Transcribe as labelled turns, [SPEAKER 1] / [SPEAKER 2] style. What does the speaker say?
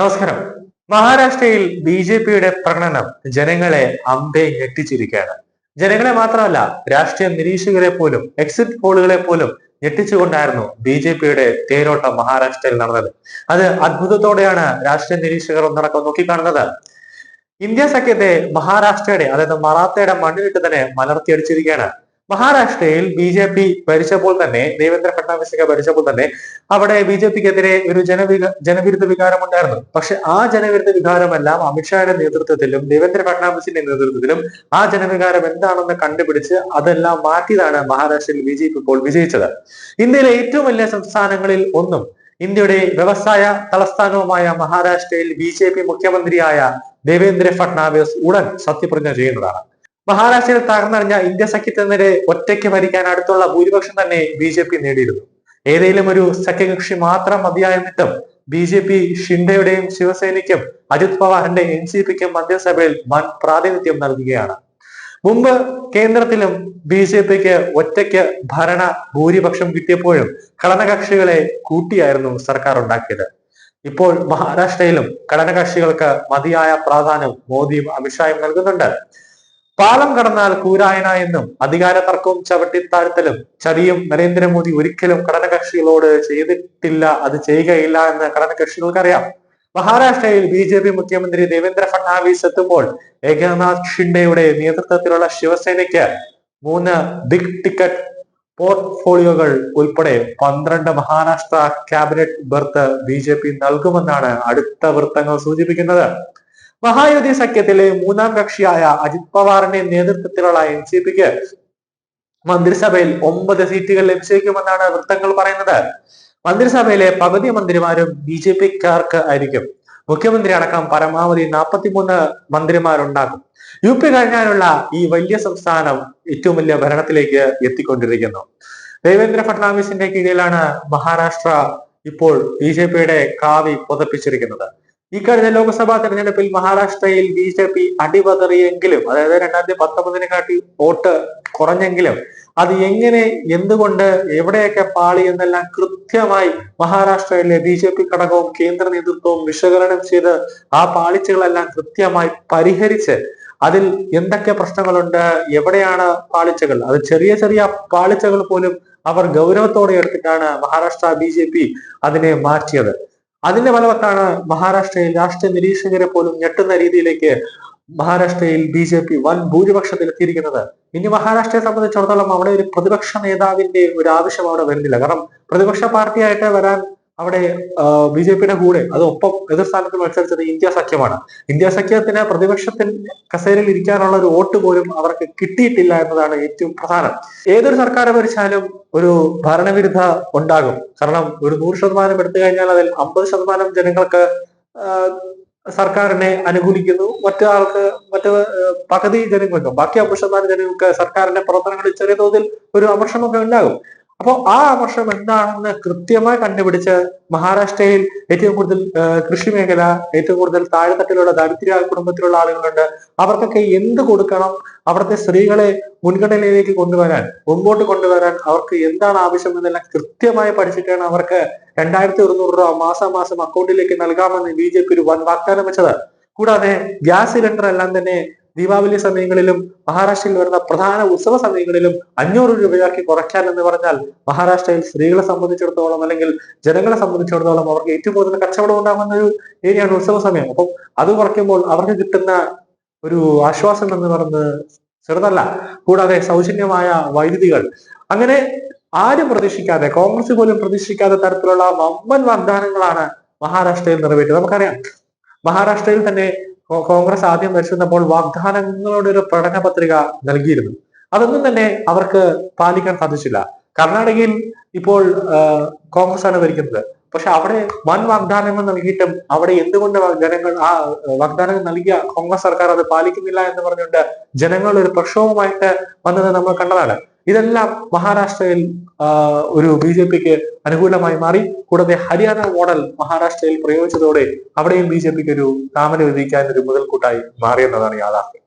[SPEAKER 1] നമസ്കാരം. മഹാരാഷ്ട്രയിൽ B J പിയുടെ പ്രകടനം ജനങ്ങളെ അമ്പേ ഞെട്ടിച്ചിരിക്കുകയാണ്. ജനങ്ങളെ മാത്രമല്ല, രാഷ്ട്രീയ നിരീക്ഷകരെ പോലും, എക്സിറ്റ് പോളുകളെ പോലും ഞെട്ടിച്ചുകൊണ്ടായിരുന്നു ബി ജെ പിയുടെ തേരോട്ടം മഹാരാഷ്ട്രയിൽ നടന്നത്. അത് അത്ഭുതത്തോടെയാണ് രാഷ്ട്രീയ നിരീക്ഷകർ ഒന്നടക്കം നോക്കിക്കാണുന്നത്. ഇന്ത്യ സഖ്യത്തെ മഹാരാഷ്ട്രയുടെ, അതായത് മറാത്തയുടെ മണ്ണിലിട്ട് തന്നെ മലർത്തിയടിച്ചിരിക്കുകയാണ്. മഹാരാഷ്ട്രയിൽ ബി ജെ പി ഭരിച്ചപ്പോൾ തന്നെ, ദേവേന്ദ്ര ഫഡ്നാവിസ് ഭരിച്ചപ്പോൾ തന്നെ അവിടെ ബി ജെ പിക്കെതിരെ ഒരു ജനവിരുദ്ധ വികാരം ഉണ്ടായിരുന്നു. പക്ഷെ ആ ജനവിരുദ്ധ വികാരമെല്ലാം അമിത്ഷായുടെ നേതൃത്വത്തിലും ദേവേന്ദ്ര ഫഡ്നാവിസിന്റെ നേതൃത്വത്തിലും ആ ജനവികാരം എന്താണെന്ന് കണ്ടുപിടിച്ച് അതെല്ലാം മാറ്റിയതാണ് മഹാരാഷ്ട്രയിൽ ബി ജെ പി ഇപ്പോൾ വിജയിച്ചത്. ഇന്ത്യയിലെ ഏറ്റവും വലിയ സംസ്ഥാനങ്ങളിൽ ഒന്നും, ഇന്ത്യയുടെ വ്യവസായ തലസ്ഥാനവുമായ മഹാരാഷ്ട്രയിൽ ബി ജെ പി മുഖ്യമന്ത്രിയായ ദേവേന്ദ്ര ഫഡ്നാവിസ് ഉടൻ സത്യപ്രതിജ്ഞ ചെയ്യുന്നതാണ്. മഹാരാഷ്ട്രയിൽ തകർന്നറിഞ്ഞ ഇന്ത്യ സഖ്യത്തിനെതിരെ ഒറ്റയ്ക്ക് ഭരിക്കാൻ അടുത്തുള്ള ഭൂരിപക്ഷം തന്നെ ബി ജെ പി നേടിയിരുന്നു. ഏതെങ്കിലും ഒരു സഖ്യകക്ഷി മാത്രം മതിയായിരുന്നിട്ടും ബി ജെ പി ഷിൻഡെയുടെയും ശിവസേനയ്ക്കും അജിത് പവാറിന്റെ എൻ സി പിക്കും മന്ത്രിസഭയിൽ വൻ പ്രാതിനിധ്യം നൽകുകയാണ്. മുമ്പ് കേന്ദ്രത്തിലും ബി ജെ പിക്ക് ഒറ്റയ്ക്ക് ഭരണ ഭൂരിപക്ഷം കിട്ടിയപ്പോഴും ഘടനകക്ഷികളെ കൂട്ടിയായിരുന്നു സർക്കാർ ഉണ്ടാക്കിയത്. ഇപ്പോൾ മഹാരാഷ്ട്രയിലും ഘടനകക്ഷികൾക്ക് മതിയായ പ്രാധാന്യം മോദിയും അമിത്ഷായും നൽകുന്നുണ്ട്. പാലം കടന്നാൽ കൂരായന എന്നും അധികാര തർക്കവും ചവിട്ടിത്താഴ്ത്തലും ചതിയും നരേന്ദ്രമോദി ഒരിക്കലും ഘടനകക്ഷികളോട് ചെയ്തിട്ടില്ല, അത് ചെയ്യുകയില്ല എന്ന് ഘടനകക്ഷികൾക്കറിയാം. മഹാരാഷ്ട്രയിൽ ബി ജെ പി മുഖ്യമന്ത്രി ദേവേന്ദ്ര ഫഡ്നാവിസ് എത്തുമ്പോൾ ഏകനാഥ് ഷിൻഡെയുടെ നേതൃത്വത്തിലുള്ള ശിവസേനയ്ക്ക് 3 ബിഗ് ടിക്കറ്റ് പോർട്ട്ഫോളിയോകൾ ഉൾപ്പെടെ 12 Maharashtra cabinet birth B J P നൽകുമെന്നാണ് അടുത്ത വൃത്തങ്ങൾ സൂചിപ്പിക്കുന്നത്. മഹായുതി സഖ്യത്തിലെ മൂന്നാം കക്ഷിയായ അജിത് പവാറിന്റെ നേതൃത്വത്തിലുള്ള എൻ സി പിക്ക് മന്ത്രിസഭയിൽ 9 സീറ്റുകൾ ലഭിച്ചേക്കുമെന്നാണ് വൃത്തങ്ങൾ പറയുന്നത്. മന്ത്രിസഭയിലെ പകുതി മന്ത്രിമാരും ബി ജെ പിക്കാർക്ക് ആയിരിക്കും. മുഖ്യമന്ത്രി അടക്കം പരമാവധി 43 മന്ത്രിമാരുണ്ടാകും. യു പി കഴിഞ്ഞാലുള്ള ഈ വലിയ സംസ്ഥാനം ഏറ്റവും വലിയ ഭരണത്തിലേക്ക് എത്തിക്കൊണ്ടിരിക്കുന്നു. ദേവേന്ദ്ര ഫഡ്നാവിസിന്റെ കീഴിലാണ് മഹാരാഷ്ട്ര ഇപ്പോൾ ബി ജെ പിയുടെ കാവി പുതപ്പിച്ചിരിക്കുന്നത്. ഈ കഴിഞ്ഞ ലോക്സഭാ തെരഞ്ഞെടുപ്പിൽ മഹാരാഷ്ട്രയിൽ ബി ജെ പി അടിപതറിയെങ്കിലും, അതായത് 2019 വോട്ട് കുറഞ്ഞെങ്കിലും അത് എങ്ങനെ, എന്തുകൊണ്ട്, എവിടെയൊക്കെ പാളി എന്നെല്ലാം കൃത്യമായി മഹാരാഷ്ട്രയിലെ ബി ജെ പി ഘടകവും കേന്ദ്ര നേതൃത്വവും വിശകലനം ചെയ്ത് ആ പാളിച്ചകളെല്ലാം കൃത്യമായി പരിഹരിച്ച് അതിൽ എന്തൊക്കെ പ്രശ്നങ്ങളുണ്ട്, എവിടെയാണ് പാളിച്ചകൾ, അത് ചെറിയ ചെറിയ പാളിച്ചകൾ പോലും അവർ ഗൗരവത്തോടെ എടുത്തിട്ടാണ് മഹാരാഷ്ട്ര ബി ജെ പി അതിനെ മാറ്റിയത്. അതിന്റെ ഫലവത്താണ് മഹാരാഷ്ട്രയിൽ രാഷ്ട്രീയ നിരീക്ഷകരെ പോലും ഞെട്ടുന്ന രീതിയിലേക്ക് മഹാരാഷ്ട്രയിൽ ബി ജെ പി വൻ ഭൂരിപക്ഷത്തിൽ എത്തിയിരിക്കുന്നത്. ഇനി മഹാരാഷ്ട്രയെ സംബന്ധിച്ചിടത്തോളം അവിടെ ഒരു പ്രതിപക്ഷ നേതാവിന്റെ ഒരു ആവശ്യം അവിടെ വരുന്നില്ല. കാരണം പ്രതിപക്ഷ പാർട്ടിയായിട്ട് വരാൻ അവിടെ ബി ജെ പിയുടെ കൂടെ, അത് ഒപ്പം എതിർ സ്ഥാനത്ത് മത്സരിച്ചത് ഇന്ത്യ സഖ്യമാണ്. ഇന്ത്യ സഖ്യത്തിന് പ്രതിപക്ഷത്തിൽ കസേരയിൽ ഇരിക്കാനുള്ള ഒരു വോട്ട് പോലും അവർക്ക് കിട്ടിയിട്ടില്ല എന്നതാണ് ഏറ്റവും പ്രധാനം. ഏതൊരു സർക്കാർ ഭരിച്ചാലും ഒരു ഭരണവിരുദ്ധ ഉണ്ടാകും. കാരണം ഒരു 100% എടുത്തു കഴിഞ്ഞാൽ അതിൽ 50% ജനങ്ങൾക്ക് സർക്കാരിനെ അനുകൂലിക്കുന്നു, മറ്റു പകുതി ജനങ്ങൾക്കും, ബാക്കി 50% ജനങ്ങൾക്ക് സർക്കാരിന്റെ പ്രവർത്തനങ്ങളിൽ ചെറിയ തോതിൽ ഒരു അമർഷമൊക്കെ ഉണ്ടാകും. അപ്പോൾ ആ അമർഷം എന്താണെന്ന് കൃത്യമായി കണ്ടുപിടിച്ച് മഹാരാഷ്ട്രയിൽ ഏറ്റവും കൂടുതൽ കൃഷി മേഖല, ഏറ്റവും കൂടുതൽ താഴെത്തട്ടിലുള്ള ദരിദ്ര കുടുംബത്തിലുള്ള ആളുകളുണ്ട്. അവർക്കൊക്കെ എന്ത് കൊടുക്കണം, അവിടുത്തെ സ്ത്രീകളെ മുൻഗണനയിലേക്ക് കൊണ്ടുവരാൻ, മുമ്പോട്ട് കൊണ്ടുവരാൻ അവർക്ക് എന്താണ് ആവശ്യം എന്നെല്ലാം കൃത്യമായി പഠിച്ചിട്ടാണ് അവർക്ക് 2100 രൂപ മാസം അക്കൗണ്ടിലേക്ക് നൽകാമെന്ന് ബി ജെ പി ഒരു വൻ വാഗ്ദാനം വെച്ചത്. കൂടാതെ ഗ്യാസ് സിലിണ്ടർ എല്ലാം തന്നെ ദീപാവലി സമയങ്ങളിലും മഹാരാഷ്ട്രയിൽ വരുന്ന പ്രധാന ഉത്സവ സമയങ്ങളിലും 500 രൂപയാക്കി കുറയ്ക്കാൻ എന്ന് പറഞ്ഞാൽ മഹാരാഷ്ട്രയിൽ സ്ത്രീകളെ സംബന്ധിച്ചിടത്തോളം, അല്ലെങ്കിൽ ജനങ്ങളെ സംബന്ധിച്ചിടത്തോളം അവർക്ക് ഏറ്റവും കൂടുതൽ കച്ചവടം ഉണ്ടാകുന്ന ഒരു ഏരിയയാണ് ഉത്സവ സമയം. അപ്പം അത് കുറയ്ക്കുമ്പോൾ അവർക്ക് കിട്ടുന്ന ഒരു ആശ്വാസം എന്ന് പറയുന്നത് ചെറുതല്ല. കൂടാതെ സൗജന്യമായ വൈദ്യുതികൾ, അങ്ങനെ ആരും പ്രതീക്ഷിക്കാതെ, കോൺഗ്രസ് പോലും പ്രതീക്ഷിക്കാത്ത തരത്തിലുള്ള വമ്പൻ വാഗ്ദാനങ്ങളാണ് മഹാരാഷ്ട്രയിൽ നിറവേറ്റത്. നമുക്കറിയാം, മഹാരാഷ്ട്രയിൽ തന്നെ കോൺഗ്രസ് ആദ്യം ഭരിച്ചിരുന്നപ്പോൾ വാഗ്ദാനങ്ങളുടെ ഒരു പ്രകടന പത്രിക നൽകിയിരുന്നു. അതൊന്നും തന്നെ അവർക്ക് പാലിക്കാൻ സാധിച്ചില്ല. കർണാടകയിൽ ഇപ്പോൾ കോൺഗ്രസ് ആണ് ഭരിക്കുന്നത്. പക്ഷെ അവിടെ വൻ വാഗ്ദാനങ്ങൾ നൽകിയിട്ടും അവിടെ എന്തുകൊണ്ട് ജനങ്ങൾ ആ വാഗ്ദാനങ്ങൾ നൽകിയ കോൺഗ്രസ് സർക്കാർ അത് പാലിക്കുന്നില്ല എന്ന് പറഞ്ഞുകൊണ്ട് ജനങ്ങൾ ഒരു പ്രക്ഷോഭമായിട്ട് വന്നത് നമ്മൾ കണ്ടതാണ്. ഇതെല്ലാം മഹാരാഷ്ട്രയിൽ ഒരു ബി ജെ പിക്ക് അനുകൂലമായി മാറി. കൂടാതെ ഹരിയാന മോഡൽ മഹാരാഷ്ട്രയിൽ പ്രയോഗിച്ചതോടെ അവിടെയും ബി ജെ പിക്ക് ഒരു താമര വിധിക്കാൻ ഒരു മുതൽക്കൂട്ടായി മാറിയെന്നതാണ് യാഥാർത്ഥ്യം.